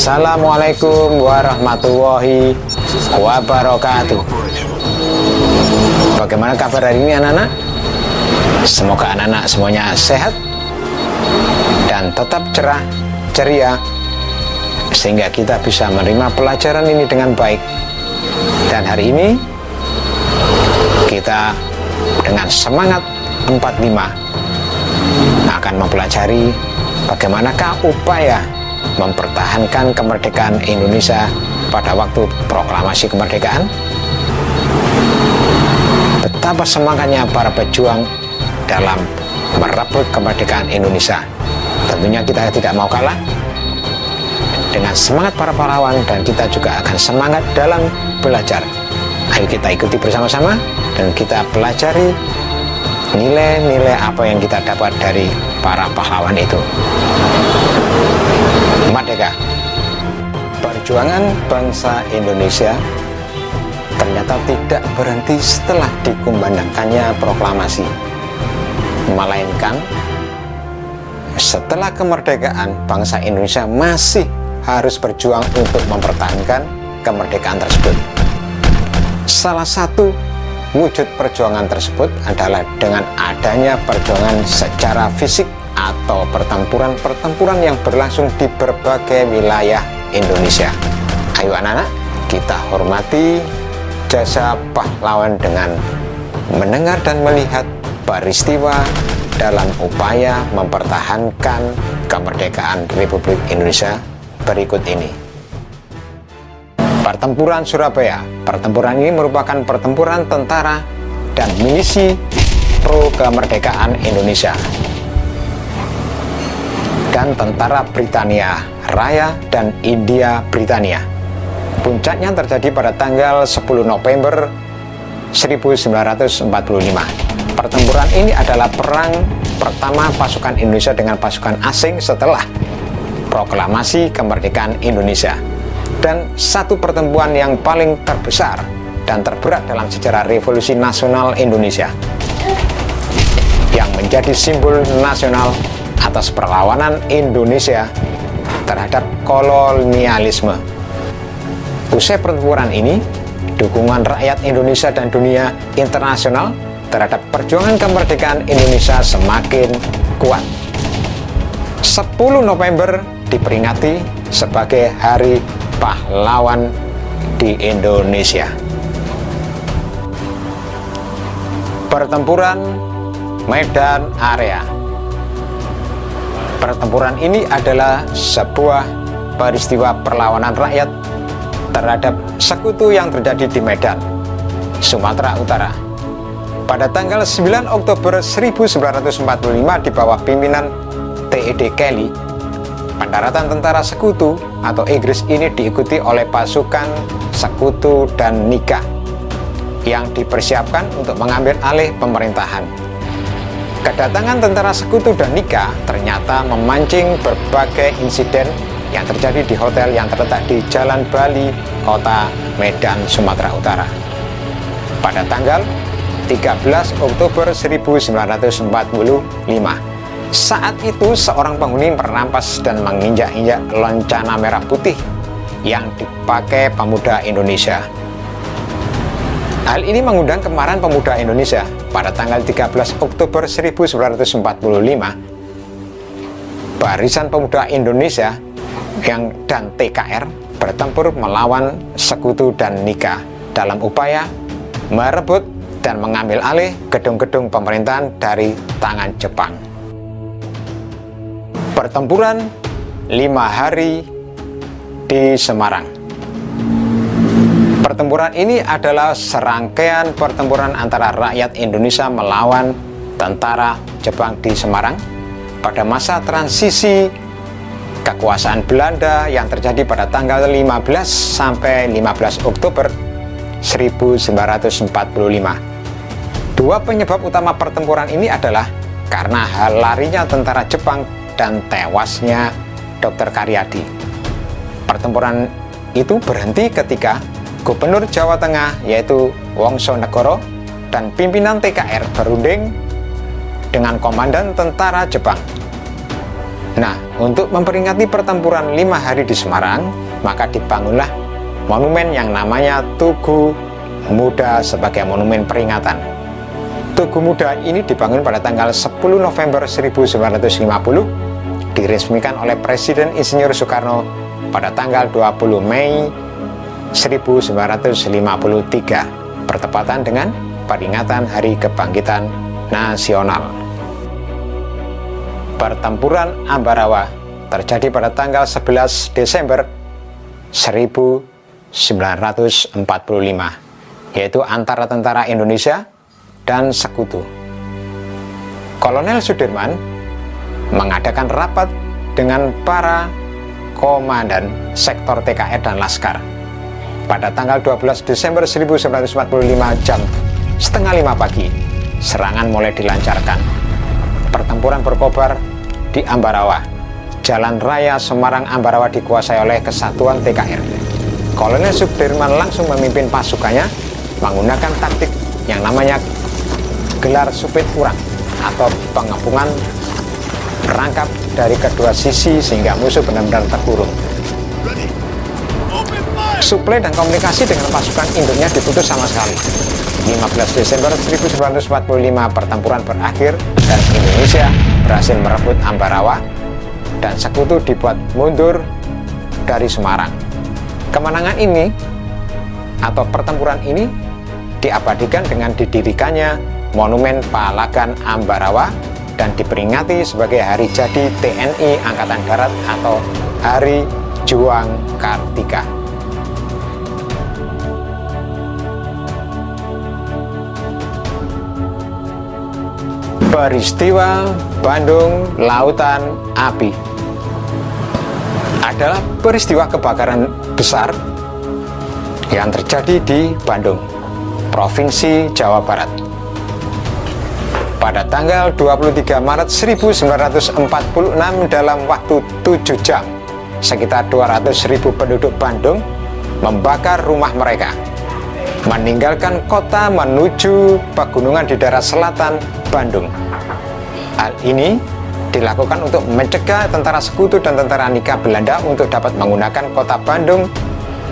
Assalamualaikum warahmatullahi wabarakatuh. Bagaimana kabar hari ini anak-anak? Semoga anak-anak semuanya sehat dan tetap cerah, ceria, sehingga kita bisa menerima pelajaran ini dengan baik. Dan hari ini kita dengan semangat 45 akan mempelajari bagaimanakah upaya mempertahankan kemerdekaan Indonesia pada waktu proklamasi kemerdekaan. Betapa semangatnya para pejuang dalam merebut kemerdekaan Indonesia. Tentunya kita tidak mau kalah dengan semangat para pahlawan, dan kita juga akan semangat dalam belajar. Ayo kita ikuti bersama-sama dan kita pelajari nilai-nilai apa yang kita dapat dari para pahlawan itu. Merdeka. Perjuangan bangsa Indonesia ternyata tidak berhenti setelah dikumandangkannya proklamasi, melainkan setelah kemerdekaan bangsa Indonesia masih harus berjuang untuk mempertahankan kemerdekaan tersebut. Salah satu wujud perjuangan tersebut adalah dengan adanya perjuangan secara fisik atau pertempuran-pertempuran yang berlangsung di berbagai wilayah Indonesia. Ayo anak-anak, kita hormati jasa pahlawan dengan mendengar dan melihat peristiwa dalam upaya mempertahankan kemerdekaan Republik Indonesia berikut ini. Pertempuran Surabaya. Pertempuran ini merupakan pertempuran tentara dan milisi pro kemerdekaan Indonesia dan tentara Britania Raya dan India Britania. Puncaknya terjadi pada tanggal 10 November 1945. Pertempuran ini adalah perang pertama pasukan Indonesia dengan pasukan asing setelah proklamasi kemerdekaan Indonesia, dan satu pertempuran yang paling terbesar dan terberat dalam sejarah Revolusi Nasional Indonesia, yang menjadi simbol nasional atas perlawanan Indonesia terhadap kolonialisme. Usai pertempuran ini, dukungan rakyat Indonesia dan dunia internasional terhadap perjuangan kemerdekaan Indonesia semakin kuat. 10 November diperingati sebagai Hari Pahlawan di Indonesia. Pertempuran Medan Area. Pertempuran ini adalah sebuah peristiwa perlawanan rakyat terhadap sekutu yang terjadi di Medan, Sumatera Utara. Pada tanggal 9 Oktober 1945 di bawah pimpinan T.E.D. Kelly, pendaratan tentara sekutu atau Inggris ini diikuti oleh pasukan sekutu dan Nika yang dipersiapkan untuk mengambil alih pemerintahan. Kedatangan tentara sekutu dan Nika ternyata memancing berbagai insiden yang terjadi di hotel yang terletak di Jalan Bali, Kota Medan, Sumatera Utara. Pada tanggal 13 Oktober 1945. Saat itu seorang penghuni merampas dan menginjak-injak lencana merah putih yang dipakai pemuda Indonesia. Hal ini mengundang kemarahan pemuda Indonesia. Pada tanggal 13 Oktober 1945, Barisan Pemuda Indonesia dan TKR bertempur melawan sekutu dan Nika dalam upaya merebut dan mengambil alih gedung-gedung pemerintahan dari tangan Jepang. Pertempuran 5 hari di Semarang. Pertempuran ini adalah serangkaian pertempuran antara rakyat Indonesia melawan tentara Jepang di Semarang pada masa transisi kekuasaan Belanda yang terjadi pada tanggal 15 sampai 15 Oktober 1945. Dua penyebab utama pertempuran ini adalah karena larinya tentara Jepang dan tewasnya Dr. Karyadi. Pertempuran itu berhenti ketika Gubernur Jawa Tengah yaitu Wongsonegoro dan pimpinan TKR berunding dengan komandan tentara Jepang. Nah, untuk memperingati pertempuran 5 hari di Semarang, maka dibangunlah monumen yang namanya Tugu Muda sebagai monumen peringatan. Tugu Muda ini dibangun pada tanggal 10 November 1950, diresmikan oleh Presiden Insinyur Soekarno pada tanggal 20 Mei 1953, bertepatan dengan peringatan Hari Kebangkitan Nasional. Pertempuran Ambarawa terjadi pada tanggal 11 Desember 1945, yaitu antara tentara Indonesia dan Sekutu. Kolonel Sudirman mengadakan rapat dengan para komandan sektor TKR dan Laskar. Pada tanggal 12 Desember 1945 jam setengah 5 pagi, serangan mulai dilancarkan. Pertempuran berkobar di Ambarawa. Jalan Raya Semarang-Ambarawa dikuasai oleh Kesatuan TKR. Kolonel Sudirman langsung memimpin pasukannya menggunakan taktik yang namanya gelar supit urang atau pengepungan perangkap dari kedua sisi sehingga musuh benar-benar terkurung. Suplai dan komunikasi dengan pasukan induknya diputus sama sekali. 15 Desember 1945 pertempuran berakhir dan Indonesia berhasil merebut Ambarawa dan Sekutu dibuat mundur dari Semarang. Kemenangan ini atau pertempuran ini diabadikan dengan didirikannya Monumen Palagan Ambarawa dan diperingati sebagai Hari Jadi TNI Angkatan Darat atau Hari Juang Kartika. Peristiwa Bandung Lautan Api adalah peristiwa kebakaran besar yang terjadi di Bandung, Provinsi Jawa Barat. Pada tanggal 23 Maret 1946 dalam waktu 7 jam, sekitar 200.000 penduduk Bandung membakar rumah mereka, meninggalkan kota menuju pegunungan di daerah selatan Bandung. Hal ini dilakukan untuk mencegah tentara Sekutu dan tentara Nika Belanda untuk dapat menggunakan kota Bandung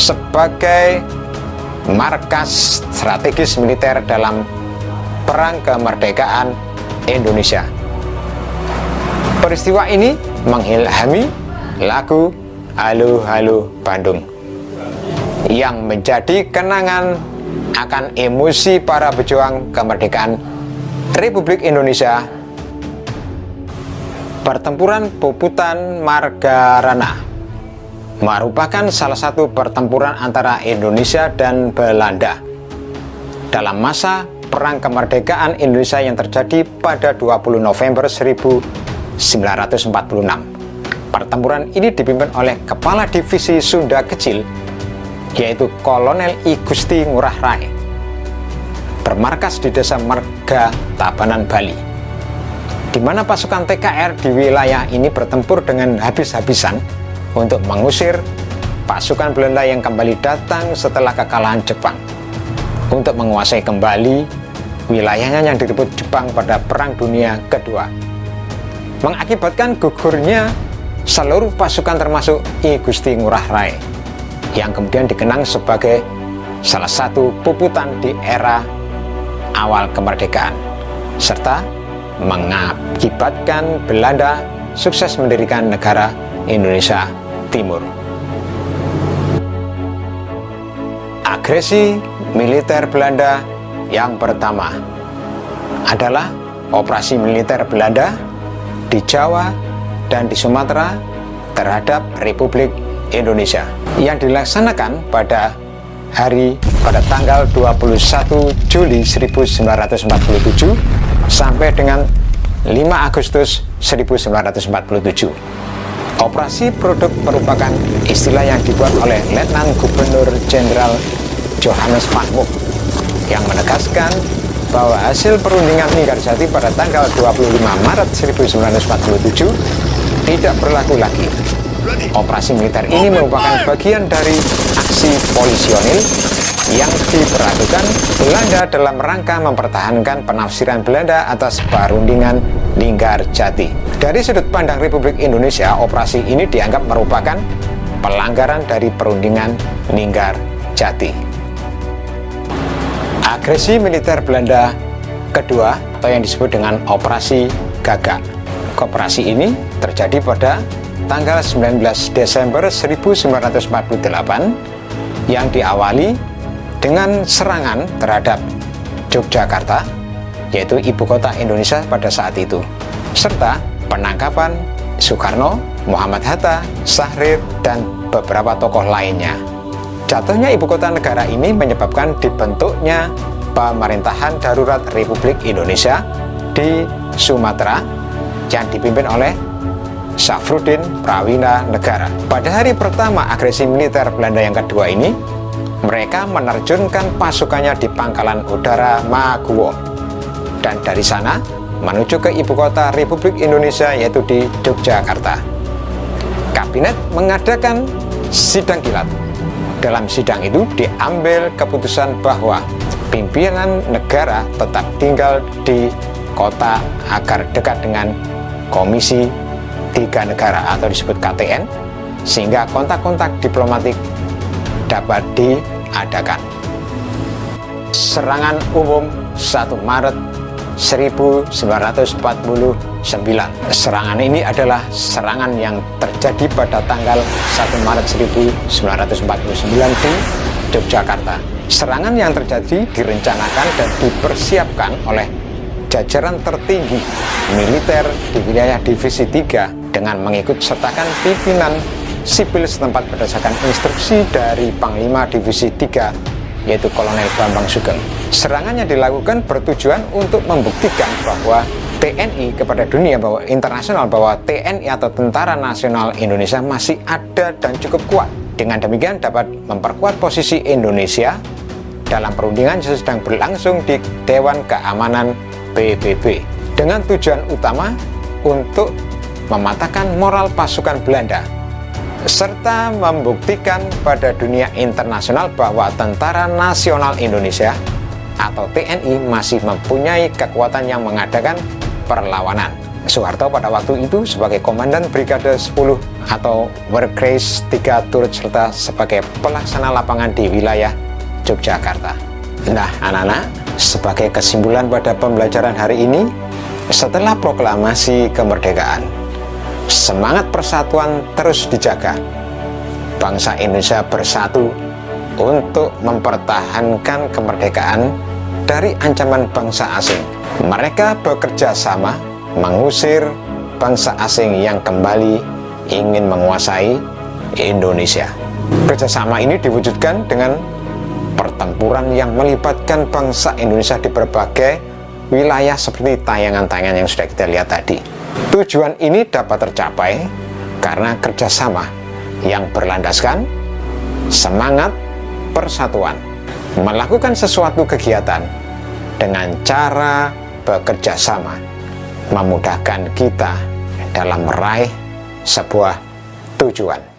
sebagai markas strategis militer dalam Perang Kemerdekaan Indonesia. Peristiwa ini mengilhami lagu Halo Halo Bandung yang menjadi kenangan akan emosi para pejuang kemerdekaan Republik Indonesia. Pertempuran Puputan Margarana merupakan salah satu pertempuran antara Indonesia dan Belanda dalam masa Perang Kemerdekaan Indonesia yang terjadi pada 20 November 1946. Pertempuran ini dipimpin oleh Kepala Divisi Sunda Kecil, yaitu Kolonel I Gusti Ngurah Rai, bermarkas di Desa Marga Tabanan, Bali, di mana pasukan TKR di wilayah ini bertempur dengan habis-habisan untuk mengusir pasukan Belanda yang kembali datang setelah kekalahan Jepang untuk menguasai kembali wilayahnya yang direbut Jepang pada Perang Dunia Kedua, mengakibatkan gugurnya seluruh pasukan termasuk I Gusti Ngurah Rai yang kemudian dikenang sebagai salah satu puputan di era awal kemerdekaan, serta mengakibatkan Belanda sukses mendirikan negara Indonesia Timur. Agresi militer Belanda yang pertama adalah operasi militer Belanda di Jawa dan di Sumatera terhadap Republik Indonesia yang dilaksanakan pada tanggal 21 Juli 1947 sampai dengan 5 Agustus 1947. Operasi Produk merupakan istilah yang dibuat oleh Letnan Gubernur Jenderal Johannes Mahmud yang menegaskan bahwa hasil perundingan Linggarjati pada tanggal 25 Maret 1947 tidak berlaku lagi. Operasi militer ini merupakan bagian dari aksi polisionil yang diperlakukan Belanda dalam rangka mempertahankan penafsiran Belanda atas perundingan Linggarjati. Dari sudut pandang Republik Indonesia, operasi ini dianggap merupakan pelanggaran dari perundingan Linggarjati. Agresi militer Belanda kedua atau yang disebut dengan Operasi Gagak. Operasi ini terjadi pada tanggal 19 Desember 1948 yang diawali dengan serangan terhadap Yogyakarta, yaitu ibu kota Indonesia pada saat itu, serta penangkapan Soekarno, Muhammad Hatta, Syahrir, dan beberapa tokoh lainnya. Jatuhnya ibu kota negara ini menyebabkan dibentuknya pemerintahan darurat Republik Indonesia di Sumatera yang dipimpin oleh Syafruddin Prawira Negara. Pada hari pertama agresi militer Belanda yang kedua ini, mereka menerjunkan pasukannya di pangkalan udara Maguwo, dan dari sana menuju ke ibu kota Republik Indonesia, yaitu di Yogyakarta. Kabinet mengadakan sidang kilat. Dalam sidang itu diambil keputusan bahwa pimpinan negara tetap tinggal di kota agar dekat dengan Komisi Tiga Negara atau disebut KTN, sehingga kontak-kontak diplomatik dapat diadakan. Serangan umum 1 Maret 1949. Serangan ini adalah serangan yang terjadi pada tanggal 1 Maret 1949 di Yogyakarta. Serangan yang terjadi direncanakan dan dipersiapkan oleh jajaran tertinggi militer di wilayah Divisi 3 dengan mengikut sertakan pimpinan sipil setempat berdasarkan instruksi dari Panglima Divisi 3, yaitu Kolonel Bambang Sugeng. Serangannya dilakukan bertujuan untuk membuktikan bahwa TNI kepada dunia bahwa internasional bahwa TNI atau Tentara Nasional Indonesia masih ada dan cukup kuat. Dengan demikian dapat memperkuat posisi Indonesia dalam perundingan yang sedang berlangsung di Dewan Keamanan PBB, dengan tujuan utama untuk mematahkan moral pasukan Belanda serta membuktikan pada dunia internasional bahwa Tentara Nasional Indonesia atau TNI masih mempunyai kekuatan yang mengadakan perlawanan. Soeharto pada waktu itu sebagai Komandan Brigade 10 atau Wargrace 3 turut serta sebagai pelaksana lapangan di wilayah Yogyakarta. Nah, anak-anak, sebagai kesimpulan pada pembelajaran hari ini, setelah proklamasi kemerdekaan, semangat persatuan terus dijaga. Bangsa Indonesia bersatu untuk mempertahankan kemerdekaan dari ancaman bangsa asing. Mereka bekerja sama mengusir bangsa asing yang kembali ingin menguasai Indonesia. Kerjasama ini diwujudkan dengan pertempuran yang melibatkan bangsa Indonesia di berbagai wilayah seperti tayangan-tayangan yang sudah kita lihat tadi. Tujuan ini dapat tercapai karena kerjasama yang berlandaskan semangat persatuan, melakukan sesuatu kegiatan dengan cara bekerja sama, memudahkan kita dalam meraih sebuah tujuan.